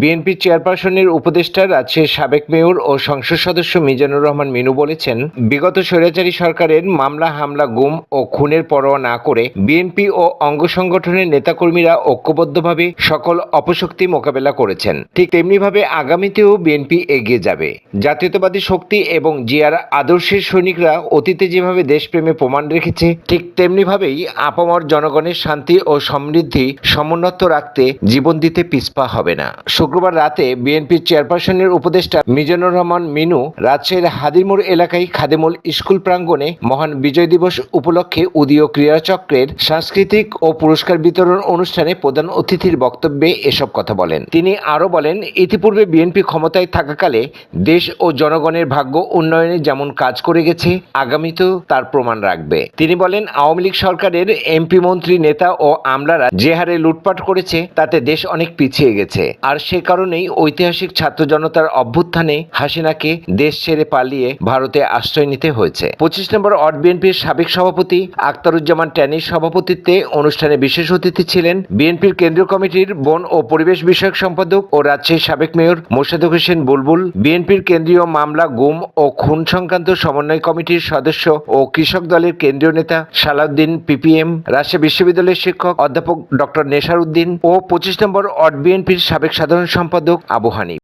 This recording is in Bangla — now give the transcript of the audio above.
বিএনপি চেয়ারপারসনের উপদেষ্টা রাজশাহীর সাবেক মেয়র ও সংসদ সদস্য মিজানুর রহমান মিনু বলেছেন, বিগত স্বৈরাচারী সরকারের মামলা, হামলা, গুম ও খুনের পরোয়া না করে বিএনপি ও অঙ্গ সংগঠনের নেতাকর্মীরা ঐক্যবদ্ধভাবে সকল অপশক্তি মোকাবেলা করেছেন। ঠিক তেমনিভাবে আগামীতেও বিএনপি এগিয়ে যাবে। জাতীয়তাবাদী শক্তি এবং জিয়ার আদর্শের সৈনিকরা অতীতে যেভাবে দেশপ্রেমে প্রমাণ রেখেছে, ঠিক তেমনিভাবেই আপামর জনগণের শান্তি ও সমৃদ্ধি সমুন্নত রাখতে জীবন দিতে পিছপা হবে না। শুক্রবার রাতে বিএনপির চেয়ারপারসনের উপদেষ্টা মিজানুর রহমান মিনু রাজশাহীর হাদিরমোড় এলাকায় খাদেমুল স্কুল প্রাঙ্গণে মহান বিজয় দিবস উপলক্ষে উদীয় ক্রীড়াচক্রের সাংস্কৃতিক ও পুরস্কার বিতরণ অনুষ্ঠানে প্রধান অতিথির বক্তব্যে এসব কথা বলেন। তিনি আরও বলেন, ইতিপূর্বে বিএনপি ক্ষমতায় থাকাকালে দেশ ও জনগণের ভাগ্য উন্নয়নে যেমন কাজ করে গেছে, আগামীতেও তার প্রমাণ রাখবে। তিনি বলেন, আওয়ামী লীগ সরকারের এমপি, মন্ত্রী, নেতা ও আমলারা যে হারে লুটপাট করেছে তাতে দেশ অনেক পিছিয়ে গেছে। আর সে কারণেই ঐতিহাসিক ছাত্র জনতার অভ্যুত্থানে হাসিনাকে দেশ ছেড়ে পালিয়ে ভারতে আশ্রয় নিতে হয়েছে। 25 নম্বর ওয়ার্ড বিএনপির সাবেক সভাপতি আখতারুজ্জামান ট্যানির সভাপতিত্বে অনুষ্ঠানে বিশেষ অতিথি ছিলেন বিএনপির কেন্দ্রীয় কমিটির বন ও পরিবেশ বিষয়ক সম্পাদক ও রাজশাহীর সাবেক মেয়র মোশাররফ হোসেন বুলবুল, বিএনপির কেন্দ্রীয় মামলা, গুম ও খুন সংক্রান্ত সমন্বয় কমিটির সদস্য ও কৃষক দলের কেন্দ্রীয় নেতা সালাউদ্দিন পিপিএম, রাজশাহী বিশ্ববিদ্যালয়ের শিক্ষক অধ্যাপক ডক্টর নেসার উদ্দিন ও 25 নম্বর ওয়ার্ড বিএনপির সাবেক সাধারণ সম্পাদক আবু হানিফ।